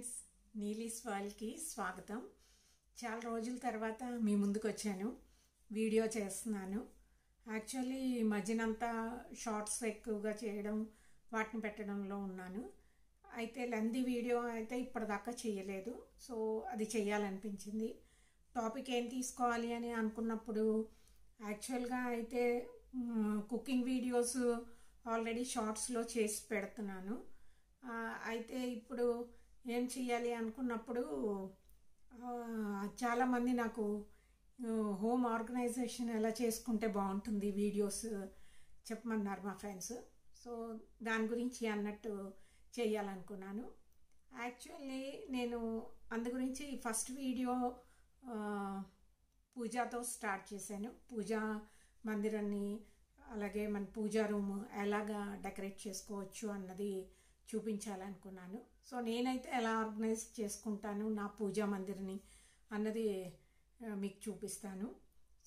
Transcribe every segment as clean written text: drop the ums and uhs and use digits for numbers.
Friends, నీలీస్ వాల్కి స్వాగతం. చాలా రోజుల తర్వాత మీ ముందుకు వచ్చాను, వీడియో చేస్తున్నాను. యాక్చువల్లీ ఈ మధ్యనంతా షార్ట్స్ ఎక్కువగా చేయడం, వాటిని పెట్టడంలో ఉన్నాను. అయితే లెంతీ వీడియో అయితే ఇప్పటిదాకా చేయలేదు. సో అది చేయాలనిపించింది. టాపిక్ ఏం తీసుకోవాలి అని అనుకున్నప్పుడు యాక్చువల్గా అయితే కుకింగ్ వీడియోస్ ఆల్రెడీ షార్ట్స్లో చేసి పెడుతున్నాను. అయితే ఇప్పుడు ఏం చేయాలి అనుకున్నప్పుడు చాలామంది నాకు హోమ్ ఆర్గనైజేషన్ ఎలా చేసుకుంటే బాగుంటుంది వీడియోస్ చెప్పమన్నారు మా ఫ్రెండ్స్. సో దాని గురించి అన్నట్టు చేయాలనుకున్నాను. యాక్చువల్లీ నేను అందు గురించి ఫస్ట్ వీడియో పూజాతో స్టార్ట్ చేశాను. పూజా మందిరాన్ని, అలాగే మన పూజా రూమ్ ఎలాగా డెకరేట్ చేసుకోవచ్చు అన్నది చూపించాలనుకున్నాను. సో నేనైతే ఎలా ఆర్గనైజ్ చేసుకుంటాను నా పూజా మందిర్ని అన్నది మీకు చూపిస్తాను.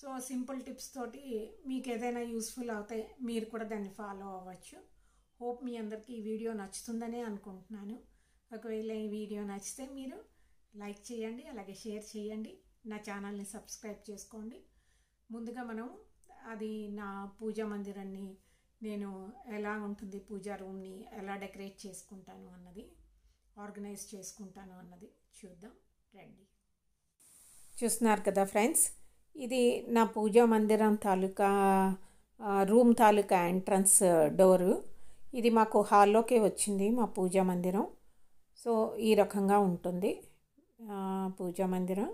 సో సింపుల్ టిప్స్ తోటి మీకు ఏదైనా యూస్ఫుల్ అవుతాయి, మీరు కూడా దాన్ని ఫాలో అవ్వచ్చు. హోప్ మీ అందరికీ ఈ వీడియో నచ్చుతుందనే అనుకుంటున్నాను. ఒకవేళ ఈ వీడియో నచ్చితే మీరు లైక్ చేయండి, అలాగే షేర్ చేయండి, నా ఛానల్ని సబ్స్క్రైబ్ చేసుకోండి. ముందుగా మనం అది నా పూజా మందిరాన్ని నేను ఎలా ఉంటుంది, పూజా రూమ్ని ఎలా డెకరేట్ చేసుకుంటాను అన్నది, ఆర్గనైజ్ చేసుకుంటాను అన్నది చూద్దాం. రండి. చూస్తున్నారు కదా ఫ్రెండ్స్, ఇది నా పూజా మందిరం తాలూకా రూమ్ తాలూకా ఎంట్రన్స్ డోరు. ఇది మాకు హాల్లోకే వచ్చింది మా పూజా మందిరం. సో ఈ రకంగా ఉంటుంది పూజా మందిరం.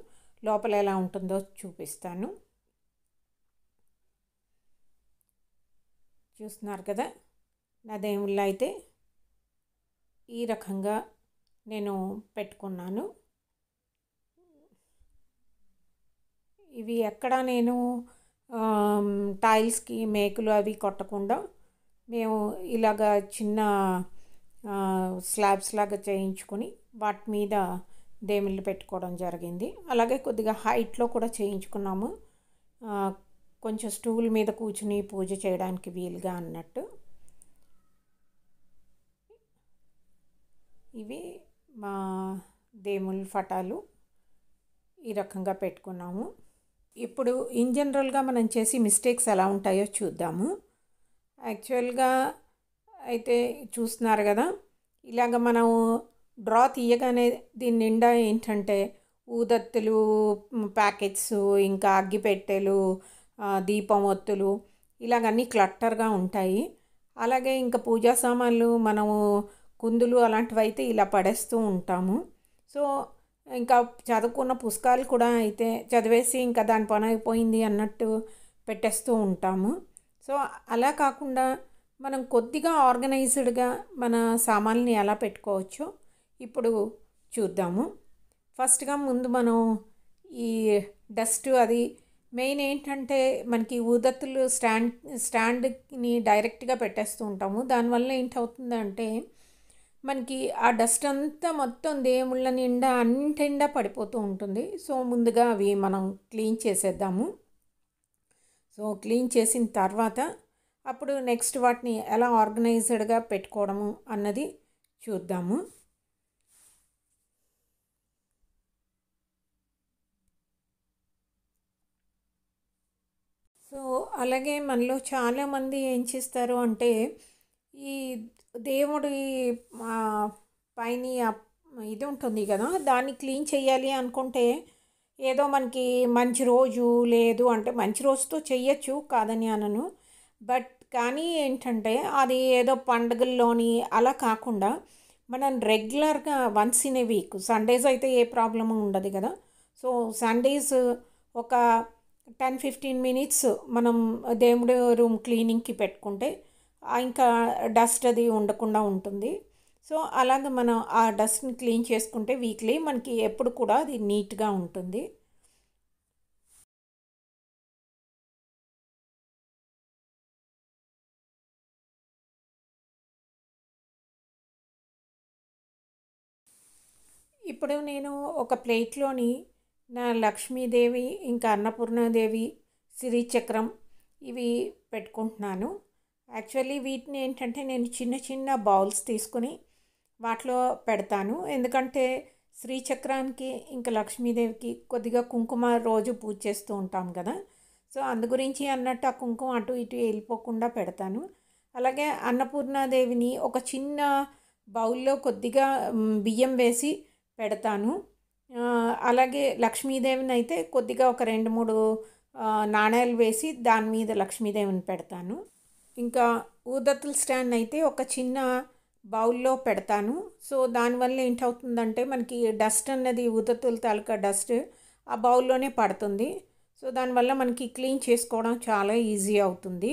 లోపల ఎలా ఉంటుందో చూపిస్తాను. చూస్తున్నారు కదా, నా దేవుళ్ళు అయితే ఈ రకంగా నేను పెట్టుకున్నాను. ఇవి ఎక్కడ నేను టైల్స్కి మేకులు అవి కొట్టకుండా మేము ఇలాగా చిన్న స్లాబ్స్ లాగా చేయించుకొని వాటి మీద దేవుళ్ళు పెట్టుకోవడం జరిగింది. అలాగే కొద్దిగా హైట్లో కూడా చేయించుకున్నాము, కొంచెం స్టూల్ మీద కూర్చుని పూజ చేయడానికి వీలుగా అన్నట్టు. ఇవి మా దేవుళ్ళ ఫటాలు ఈ రకంగా పెట్టుకున్నాము. ఇప్పుడు ఇన్ జనరల్గా మనం చేసి మిస్టేక్స్ ఎలా ఉంటాయో చూద్దాము. యాక్చువల్గా అయితే చూస్తున్నారు కదా, ఇలాగ మనం డ్రా తీయగానే దీని నిండా ఏంటంటే ఊదత్తులు ప్యాకెట్స్, ఇంకా అగ్గిపెట్టెలు, దీపం ఒత్తులు, ఇలాగన్నీ క్లట్టర్గా ఉంటాయి. అలాగే ఇంకా పూజా సామాన్లు, మనము కుందులు అలాంటివి అయితే ఇలా పడేస్తూ ఉంటాము. సో ఇంకా చదువుకున్న పుస్తకాలు కూడా అయితే చదివేసి ఇంకా దాని పని అయిపోయింది అన్నట్టు పెట్టేస్తూ ఉంటాము. సో అలా కాకుండా మనం కొద్దిగా ఆర్గనైజ్డ్గా మన సామాన్ని ఎలా పెట్టుకోవచ్చో ఇప్పుడు చూద్దాము. ఫస్ట్గా ముందు మనం ఈ డస్ట్ అది మెయిన్ ఏంటంటే మనకి ఊదత్తులు స్టాండ్ని డైరెక్ట్గా పెట్టేస్తూ ఉంటాము. దానివల్ల ఏంటవుతుందంటే మనకి ఆ డస్ట్ అంతా మొత్తం దేవుళ్ళ నిండా అన్నింటి నిండా పడిపోతూ ఉంటుంది. సో ముందుగా అవి మనం క్లీన్ చేసేద్దాము. సో క్లీన్ చేసిన తర్వాత అప్పుడు నెక్స్ట్ వాటిని ఎలా ఆర్గనైజ్డ్గా పెట్టుకోవడము అన్నది చూద్దాము. సో అలాగే మనలో చాలామంది ఏం చేస్తారు అంటే ఈ దేవుడి పైన ఇది ఉంటుంది కదా, దాన్ని క్లీన్ చేయాలి అనుకుంటే ఏదో మనకి మంచి రోజు లేదు అంటే మంచి రోజుతో చెయ్యొచ్చు, కాదని అనను. బట్ కానీ ఏంటంటే అది ఏదో పండుగల్లోని అలా కాకుండా మనం రెగ్యులర్గా once in a week, Sundays అయితే ఏ ప్రాబ్లము ఉండదు కదా. సో సండేస్ ఒక 10-15 మినిట్స్ మనం దేవుడి రూమ్ క్లీనింగ్కి పెట్టుకుంటే ఇంకా డస్ట్ అది ఉండకుండా ఉంటుంది. సో అలాగే మనం ఆ డస్ట్ని క్లీన్ చేసుకుంటే వీక్లీ మనకి ఎప్పుడు కూడా అది నీట్గా ఉంటుంది. ఇప్పుడు నేను ఒక ప్లేట్లోని నా లక్ష్మీదేవి, ఇంకా అన్నపూర్ణాదేవి, శ్రీచక్రం ఇవి పెట్టుకుంటున్నాను. యాక్చువల్లీ వీటిని ఏంటంటే నేను చిన్న చిన్న బౌల్స్ తీసుకొని వాటిలో పెడతాను. ఎందుకంటే శ్రీచక్రానికి ఇంకా లక్ష్మీదేవికి కొద్దిగా కుంకుమ రోజు పూజ చేస్తూ ఉంటాం కదా. సో అందు గురించి అన్నట్టు ఆ కుంకుమ అటు ఇటు వెళ్ళిపోకుండా పెడతాను. అలాగే అన్నపూర్ణాదేవిని ఒక చిన్న బౌల్లో కొద్దిగా బియ్యం వేసి పెడతాను. అలాగే లక్ష్మీదేవిని అయితే కొద్దిగా ఒక 2-3 నాణేలు వేసి దాని మీద లక్ష్మీదేవిని పెడతాను. ఇంకా ఊదత్తుల స్టాండ్ అయితే ఒక చిన్న బౌల్లో పెడతాను. సో దానివల్ల ఏంటవుతుందంటే మనకి డస్ట్ అన్నది ఊదత్తుల తాలూకా డస్ట్ ఆ బౌల్లోనే పడుతుంది. సో దానివల్ల మనకి క్లీన్ చేసుకోవడం చాలా ఈజీ అవుతుంది.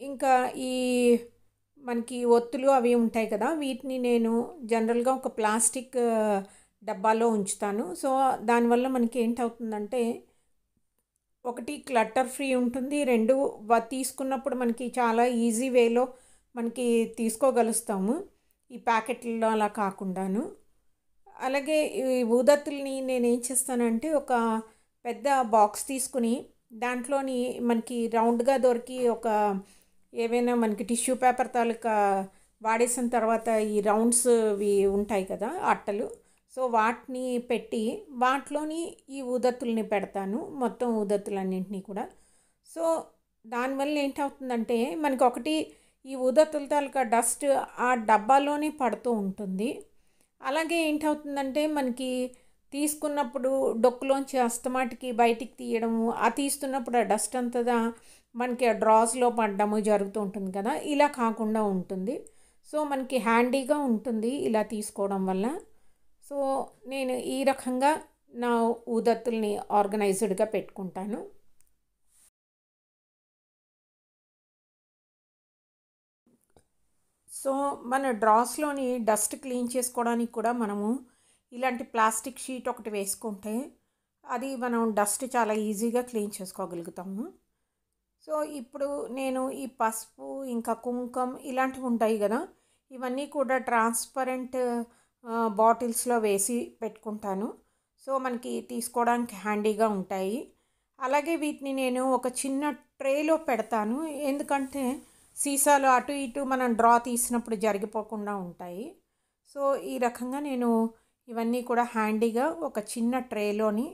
ఇంకా ఈ మనకి ఒత్తులు అవి ఉంటాయి కదా, వీటిని నేను జనరల్గా ఒక ప్లాస్టిక్ డబ్బాలో ఉంచుతాను. సో దానివల్ల మనకి ఏంటవుతుందంటే ఒకటి క్లటర్ ఫ్రీ ఉంటుంది, రెండు తీసుకున్నప్పుడు మనకి చాలా ఈజీ వేలో మనకి తీసుకోగలుస్తాము, ఈ ప్యాకెట్లలో అలా కాకుండాను. అలాగే ఈ ఊదత్తుల్ని నేనేం చేస్తానంటే ఒక పెద్ద బాక్స్ తీసుకుని దాంట్లోని మనకి రౌండ్గా దొరికి ఒక ఏవైనా మనకి టిష్యూ పేపర్ తాలూకా వాడేసిన తర్వాత ఈ రౌండ్స్వి ఉంటాయి కదా అట్టలు, సో వాటిని పెట్టి వాటిలోని ఈ ఊదత్తుల్ని పెడతాను, మొత్తం ఊదత్తులన్నింటినీ కూడా. సో దానివల్ల ఏంటవుతుందంటే మనకి ఒకటి ఈ ఊదత్తుల తాలూకా డస్ట్ ఆ డబ్బాలోనే పడుతూ ఉంటుంది. అలాగే ఏంటవుతుందంటే మనకి తీసుకున్నప్పుడు డొక్కులోంచి అస్తమాటికి బయటికి తీయడము, ఆ తీస్తున్నప్పుడు ఆ డస్ట్ అంతదా మనకి ఆ డ్రాస్లో పడడము జరుగుతూ ఉంటుంది కదా, ఇలా కాకుండా ఉంటుంది. సో మనకి హ్యాండీగా ఉంటుంది ఇలా తీసుకోవడం వల్ల. సో నేను ఈ రకంగా నా ఊదత్తుల్ని ఆర్గనైజ్డ్గా పెట్టుకుంటాను. సో మన డ్రాస్లోని డస్ట్ క్లీన్ చేసుకోవడానికి కూడా మనము ఇలాంటి ప్లాస్టిక్ షీట్ ఒకటి వేసుకుంటే అది మనం డస్ట్ చాలా ఈజీగా క్లీన్ చేసుకోగలుగుతాము. సో ఇప్పుడు నేను ఈ పసుపు ఇంకా కుంకుమ ఇలాంటివి ఉంటాయి కదా, ఇవన్నీ కూడా ట్రాన్స్పరెంట్ బాటిల్స్లో వేసి పెట్టుకుంటాను. సో మనకి తీసుకోవడానికి హ్యాండీగా ఉంటాయి. అలాగే వీటిని నేను ఒక చిన్న ట్రేలో పెడతాను, ఎందుకంటే సీసాలు అటు ఇటు మనం డ్రా తీసినప్పుడు జరిగిపోకుండా ఉంటాయి. సో ఈ రకంగా నేను ఇవన్నీ కూడా హ్యాండీగా ఒక చిన్న ట్రేలోని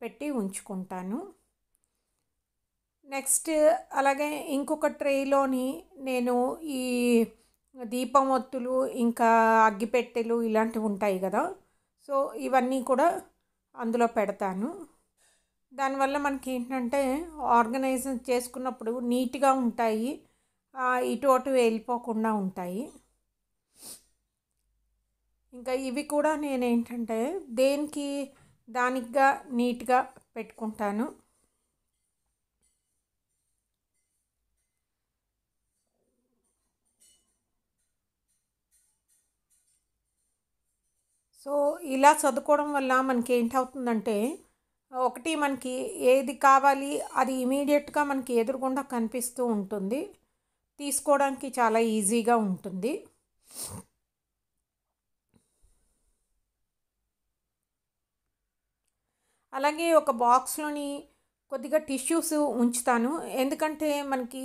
పెట్టి ఉంచుకుంటాను. నెక్స్ట్ అలాగే ఇంకొక ట్రేలోని నేను ఈ దీపం ఒత్తులు ఇంకా అగ్గిపెట్టెలు ఇలాంటివి ఉంటాయి కదా, సో ఇవన్నీ కూడా అందులో పెడతాను. దానివల్ల మనకి ఏంటంటే ఆర్గనైజ్ చేసుకున్నప్పుడు నీట్గా ఉంటాయి, ఇటు అటు వెళ్ళిపోకుండా ఉంటాయి. ఇంకా ఇవి కూడా నేనేంటంటే దేనికి దానికిగా నీట్గా పెట్టుకుంటాను. సో ఇలా చదువుకోవడం వల్ల మనకి ఏంటవుతుందంటే ఒకటి మనకి ఏది కావాలి అది ఇమీడియట్గా మనకి ఎదురుగుండా కనిపిస్తూ ఉంటుంది, తీసుకోవడానికి చాలా ఈజీగా ఉంటుంది. అలాగే ఒక బాక్స్లోని కొద్దిగా టిష్యూస్ ఉంచుతాను, ఎందుకంటే మనకి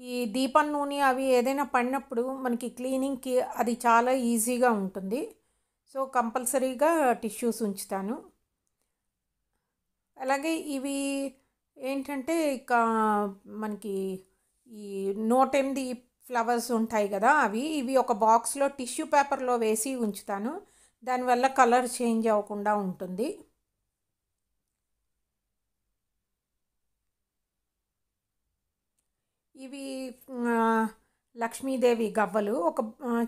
ఈ దీపం నూనె అవి ఏదైనా పడినప్పుడు మనకి క్లీనింగ్కి అది చాలా ఈజీగా ఉంటుంది. సో కంపల్సరీగా టిష్యూస్ ఉంచుతాను. అలాగే ఇవి ఏంటంటే ఇక మనకి ఈ 108 ఫ్లవర్స్ ఉంటాయి కదా, ఇవి ఒక బాక్స్లో టిష్యూ పేపర్లో వేసి ఉంచుతాను, దానివల్ల కలర్ చేంజ్ అవ్వకుండా ఉంటుంది. ఇవి లక్ష్మీదేవి గవ్వలు ఒక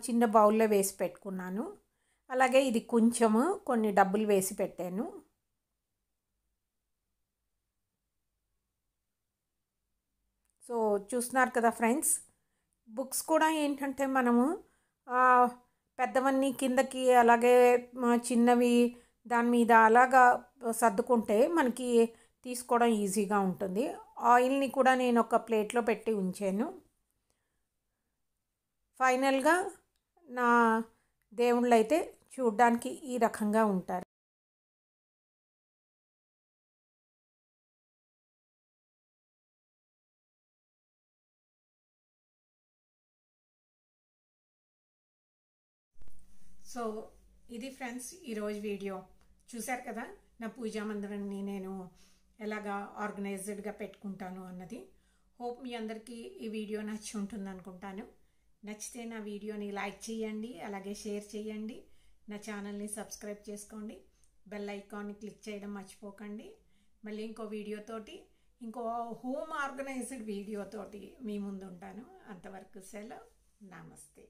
చిన్న బౌల్లో వేసి పెట్టుకున్నాను. అలాగే ఇది కొంచెము కొన్ని డబ్బులు వేసి పెట్టాను. సో చూస్తున్నారు కదా ఫ్రెండ్స్, బుక్స్ కూడా ఏంటంటే మనము పెద్దవన్నీ కిందకి అలాగే చిన్నవి దాని మీద అలాగా సర్దుకుంటే మనకి తీసుకోవడం ఈజీగా ఉంటుంది. ఆయిల్ని కూడా నేను ఒక ప్లేట్లో పెట్టి ఉంచాను. ఫైనల్గా నా దేవుళ్ళు అయితే చూడ్డానికి ఈ రకంగా ఉంటారు. సో ఇది ఫ్రెండ్స్ ఈరోజు వీడియో చూశారు కదా, నా పూజా మందిరాన్ని నేను ఎలాగా ఆర్గనైజ్డ్గా పెట్టుకుంటాను అన్నది. హోప్ మీ అందరికీ ఈ వీడియో నచ్చి ఉంటుంది అనుకుంటాను. నచ్చితే నా వీడియోని లైక్ చేయండి, అలాగే షేర్ చేయండి, నా ఛానల్ని సబ్స్క్రైబ్ చేసుకోండి, బెల్ ఐకాన్ని క్లిక్ చేయడం మర్చిపోకండి. మళ్ళీ ఇంకో వీడియోతోటి, ఇంకో హోమ్ ఆర్గనైజ్డ్ వీడియోతోటి మీ ముందు ఉంటాను. అంతవరకు సెలవు. నమస్తే.